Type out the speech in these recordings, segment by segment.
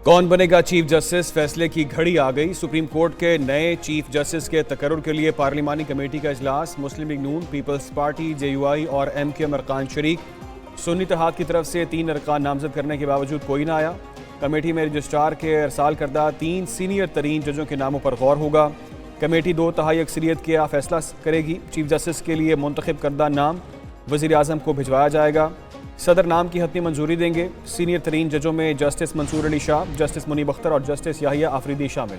कौन बनेगा chief justice, फैसले की घड़ी आ गई। सुप्रीम कोर्ट के नए चीफ जस्टिस के तकर्रुर के लिए पार्लिमानी कमेटी का इजलास। मुस्लिम लीग नून, पीपल्स पार्टी, JUI और MKM अरकान शरीक। सुन्नी इत्तेहाद की तरफ से 3 अरकान नामजद करने के बावजूद कोई ना आया। कमेटी में रजिस्ट्रार के अरसाल करदा 3 सीनियर तरीन जजों के नामों पर गौर होगा। कमेटी 2/3 अक्सरियत का फैसला करेगी। चीफ जस्टिस के लिए मुंतखब करदा नाम वज़ीर आज़म को भिजवाया जाएगा। सदर नाम की हतमी मंजूरी देंगे। सीनियर तरीन जजों में जस्टिस मंसूर अली शाह, जस्टिस मुनीब अख्तर और जस्टिस याहिया आफरीदी शामिल।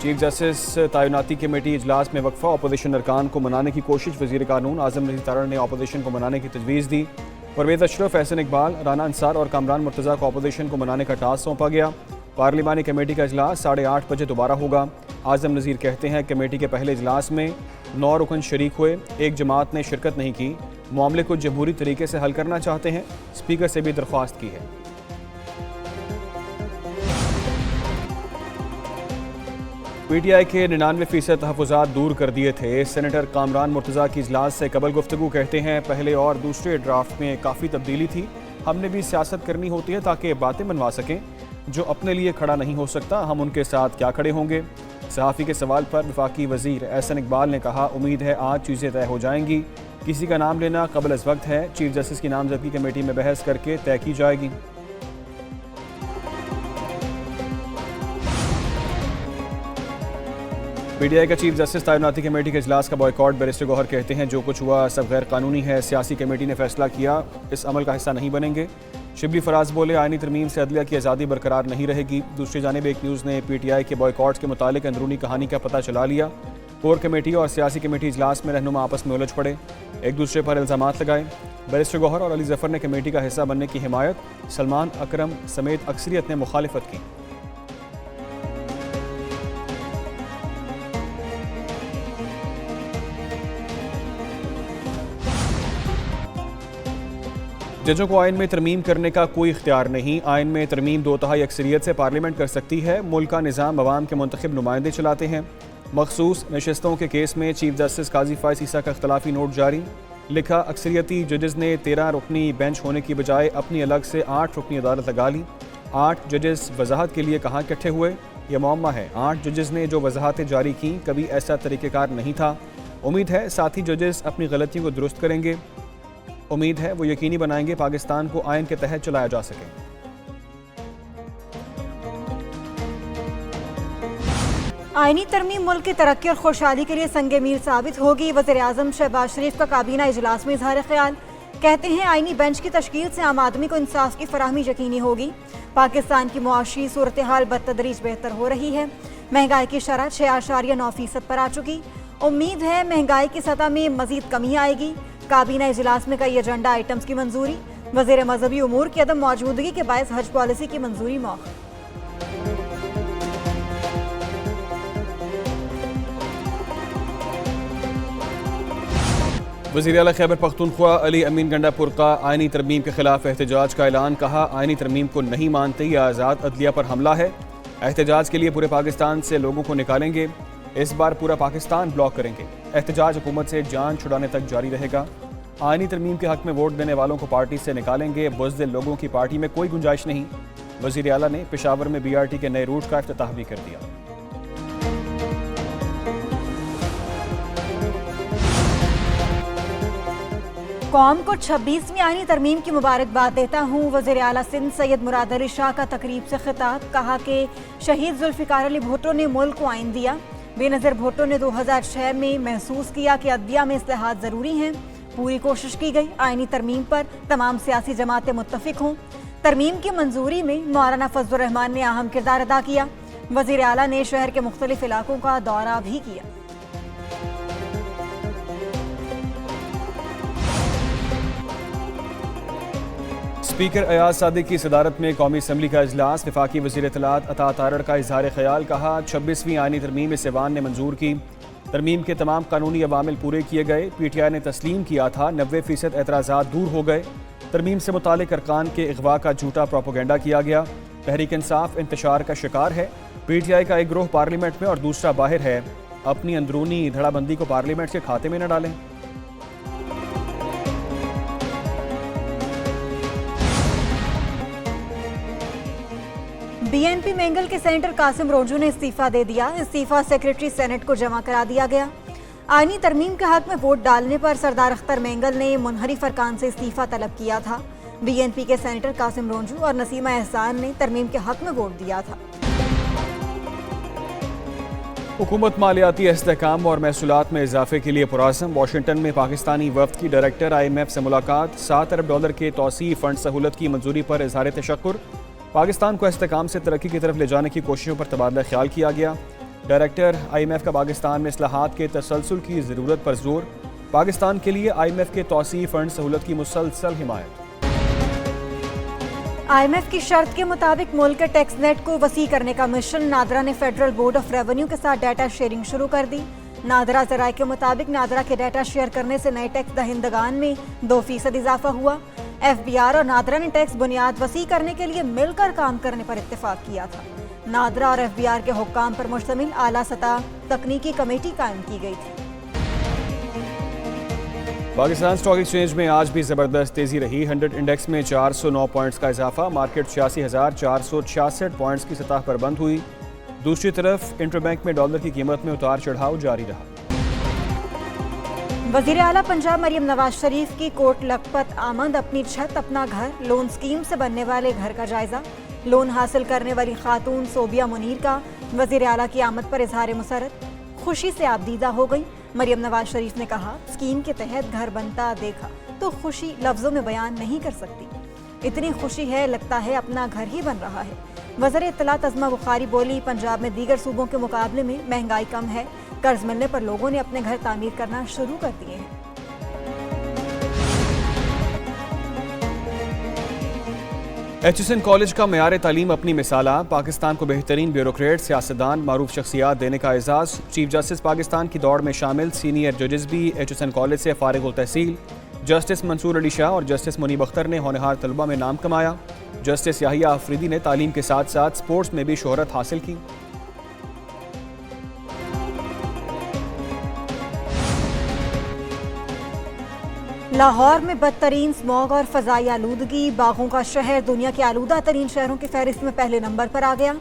चीफ जस्टिस तैनाती कमेटी इजलास में वक्फा। अपोजिशन अरकान को मनाने की कोशिश। वजीर कानून आजम नज़ीर तारड़ ने अपोजिशन को मनाने की तजवीज़ दी। परवेज़ अशरफ, एहसन इकबाल, राना अंसार और कामरान मुर्तज़ा को अपोजिशन को मनाने का टास्क सौंपा गया। पार्लिमानी कमेटी का इजलास 8:30 बजे दोबारा होगा। आजम नज़ीर कहते हैं कमेटी के पहले इजलास में 9 रुकन शरीक हुए, एक जमात ने शिरकत नहीं की। मामले को जमहूरी तरीके से हल करना चाहते हैं। स्पीकर से भी दरख्वास्त की है। PTI के 99% तहफ़्फ़ुज़ात दूर कर दिए थे। सेनेटर कामरान मुर्तज़ा की इजलास से कबल गुफ्तगू कहते हैं पहले और दूसरे ड्राफ्ट में काफ़ी तब्दीली थी। हमने भी सियासत करनी होती है ताकि बातें मनवा सकें। जो अपने लिए खड़ा नहीं हो सकता, हम उनके साथ क्या खड़े होंगे। सहाफ़ी के सवाल पर वफाकी वज़ीर एहसन इकबाल ने कहा उम्मीद है आज चीज़ें तय हो जाएंगी। किसी का नाम लेना कबल अज़ वक्त है। चीफ जस्टिस की नामजदगी कमेटी में बहस करके तय की जाएगी। PTI का चीफ जस्टिस तैनाती कमेटी के इजलास का बॉयकॉट। बैरिस्टर गौहर कहते हैं जो कुछ हुआ सब गैर कानूनी है। सियासी कमेटी ने फैसला किया, इस अमल का हिस्सा नहीं बनेंगे। शिबली फराज बोले आईनी तरमीम से अदलिया की आज़ादी बरकरार नहीं रहेगी। दूसरी जानिब एक न्यूज़ ने PTI के बॉयकॉट के मुतालिक अंदरूनी कहानी का पता चला लिया। कोर कमेटी और सियासी कमेटी इजलास में रहनुमा आपस में उलझ पड़े, एक दूसरे पर इल्ज़ामात लगाए। बैरिस्टर गौहर और अली जफ़र ने कमेटी का हिस्सा बनने की हिमायत। सलमान अकरम समेत अक्सरियत ने मुखालिफत की। जजों को आइन में तरमीम करने का कोई इख्तियार नहीं। आइन में तरमीम 2/3 अक्सरियत से पार्लियामेंट कर सकती है। मुल्क का निज़ाम अवाम के मुंतखब नुमाइंदे चलाते हैं। मखसूस नशस्तों के केस में चीफ जस्टिस काजी फायज़ ईसा का इख्तलाफी नोट जारी। लिखा अक्सरियती जजेस ने 13 रुकनी बेंच होने की बजाय अपनी अलग से 8 रुकनी अदालत लगा ली। 8 जजेस वजाहत के लिए कहाँ इकट्ठे हुए, यह मौमा है। 8 जजेस ने जो वजाहतें जारी की कभी ऐसा तरीक़ेकार नहीं था। उम्मीद है साथी जजेस अपनी गलतियों को दुरुस्त करेंगे। उम्मीद है वो यकीनी बनाएंगे पाकिस्तान को आइन के तहत चलाया जा सके। आइनी तरमीम मुल्क की तरक्की और खुशहाली के लिए संग मील साबित होगी। वज़ीर आज़म शहबाज शरीफ का काबीना इजलास में इज़हार ख्याल। कहते हैं आइनी बेंच की तश्कील से आम आदमी को इंसाफ की फराहमी यकीनी होगी। पाकिस्तान की मुआशी सूरत हाल बतदरीज बेहतर हो रही है। महंगाई की शरह 6.9% पर आ चुकी। उम्मीद है महंगाई की सतह में मजीद कमी आएगी। काबीना इजलास में कई एजेंडा आइटम्स की मंजूरी। वज़ीर मजहबी उमूर की अदम मौजूदगी के बायस हज पॉलिसी की मंजूरी मौखर। वज़ीर आला खैबर पख्तूनख्वा अली अमीन गंडापुर का आइनी तरमीम के खिलाफ एहतजाज का ऐलान। कहा आइनी तरमीम को नहीं मानते, यह आज़ाद अदलिया पर हमला है। एहतजाज के लिए पूरे पाकिस्तान से लोगों को निकालेंगे। इस बार पूरा पाकिस्तान ब्लॉक करेंगे। एहतजाज हुकूमत से जान छुड़ाने तक जारी रहेगा। आइनी तरमीम के हक में वोट देने वालों को पार्टी से निकालेंगे। बुज़दिल लोगों की पार्टी में कोई गुंजाइश नहीं। वज़ीर आला ने पेशावर में BRT के नए रूट का इफ्तिताह भी कर दिया। कौम को 26वीं आइनी तरमीम की मुबारकबाद देता हूँ। वज़ीर आला सिंध सैयद मुराद अली शाह का तकरीब से खिताब। कहा कि शहीद जुल्फ़िकार अली भुट्टो ने मुल्क को आइन दिया। बेनज़ीर भुट्टो ने 2006 में महसूस किया कि अदलिया में इस्लाहात ज़रूरी हैं। पूरी कोशिश की गई आइनी तरमीम पर तमाम सियासी जमातें मुत्तफ़िक हों। तरमीम की मंजूरी में मौलाना फजलुर रहमान ने अहम किरदार अदा किया। वज़ीर आला ने शहर के मुख्तलिफ इलाकों का दौरा भी किया। स्पीकर अयाज सादिक की सदारत में कौमी असम्बली का इजलास। वफाकी वज़ीर इत्तलात अता तारड़ का इज़हार ख्याल। कहा 26वीं आइनी तरमीम इस ऐवान ने मंजूर की। तरमीम के तमाम कानूनी अवामिल पूरे किए गए। PTI ने तस्लीम किया था, 90% एतराज़ात दूर हो गए। तरमीम से मुतालिक अरकान के अगवा का झूठा प्रोपोगेंडा किया गया। तहरीक इंसाफ इंतशार का शिकार है। PTI का एक ग्रोह पार्लियामेंट में और दूसरा बाहर है। अपनी अंदरूनी धड़ाबंदी को पार्लियामेंट के खाते में न डालें। बीएनपी मेंगल के सेनेटर कासिम रोंजू ने इस्तीफा दे दिया। इस्तीफा सेक्रेटरी सेनेट को जमा करा दिया गया। आईनी तरमीम के हक में वोट डालने पर सरदार अख्तर मेंगल ने मुनहरिफ अरकान से इस्तीफा तलब किया था। बीएनपी के सेनेटर कासिम रोंजू और नसीमा एहसान ने तरमीम के हक में वोट दिया था। हुकूमत मालियाती इस्तेहकाम और महसूलात में इजाफे के लिए पुराज़म। वाशिंगटन में पाकिस्तानी वफ्द की डायरेक्टर IMF से मुलाकात। $7 अरब के तौसीई फंड सहूलत की मंजूरी पर इजहार तशक्कुर। पाकिस्तान को इस्तेहकाम से तरक्की की तरफ ले जाने की कोशिशों पर तबादला ख्याल किया गया। डायरेक्टर IMF का पाकिस्तान में इस्लाहात के तसलसल की ज़रूरत पर जोर। पाकिस्तान के लिए IMF के तौसीई फंड सहूलत की मुसलसल हिमायत। IMF की शर्त के मुताबिक मुल्क के टैक्स नेट को वसी करने का मिशन। नादरा ने फेडरल बोर्ड ऑफ रेवेन्यू के साथ डाटा शेयरिंग शुरू कर दी। नादरा ज़राए के मुताबिक नादरा के डाटा शेयर करने से नए टैक्स दहिंदगान में 2% इजाफा हुआ। FBR और नादरा ने टैक्स बुनियाद वसी करने के लिए मिलकर काम करने पर इत्तेफाक किया था। नादरा और FBR के हुक्काम पर मुश्तमिल आला सतह तकनीकी कमेटी कायम की गई थी। पाकिस्तान स्टॉक एक्सचेंज में आज भी ज़बरदस्त तेज़ी रही। 100 इंडेक्स में 409 पॉइंट्स का इजाफा। मार्केट 86,466 पॉइंट्स की सतह पर बंद हुई। दूसरी तरफ इंटरबैंक में डॉलर की कीमत में उतार चढ़ाव जारी रहा। वज़ीर आला पंजाब मरियम नवाज शरीफ की कोट लखपत आमद। अपनी छत अपना घर लोन स्कीम से बनने वाले घर का जायजा। लोन हासिल करने वाली खातून सोबिया मुनीर का वज़ीर आला की आमद पर इजहार मुसरत। खुशी से आबदीदा हो गई। मरियम नवाज शरीफ ने कहा, स्कीम के तहत घर बनता देखा तो खुशी लफ्जों में बयान नहीं कर सकती। इतनी खुशी है लगता है अपना घर ही बन रहा है। वज़ीर इत्तलात अज़मा बुखारी बोली, पंजाब में दीगर सूबों के मुकाबले में महंगाई कम है। कर्ज मिलने पर लोगों ने अपने घर तामीर करना शुरू कर दिए हैं। HSN कॉलेज का मयार तालीम अपनी मिसाला। पाकिस्तान को बेहतरीन ब्यूरोक्रेट, सियासतदान, मारूफ शख्सियात देने का एजाज़। चीफ जस्टिस पाकिस्तान की दौड़ में शामिल सीनियर जजेस भी HSN कॉलेज से फारिग तहसील। जस्टिस मंसूर अली शाह और जस्टिस मुनीब अख्तर ने होनहार तलबा में नाम कमाया। जस्टिस याहिया आफरीदी ने तालीम के साथ साथ स्पोर्ट्स में भी शोहरत हासिल की। लाहौर में बदतरीन स्मॉग और फजाई आलूदगी। बागों का शहर दुनिया के आलूदा तरीन शहरों की फहरिस्त में पहले नंबर पर आ गया।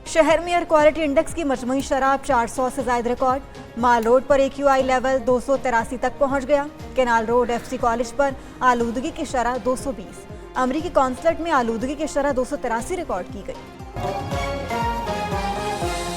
शहर में एयर क्वालिटी इंडेक्स की मजमूई शराब 400 से ज्यादा रिकॉर्ड। माल रोड पर AQI लेवल 283 तक पहुंच गया। केनाल रोड FC कॉलेज पर आलूदगी की शरह 220। अमरीकी कॉन्सुलेट में आलूदगी की शरह 283 रिकॉर्ड की गई।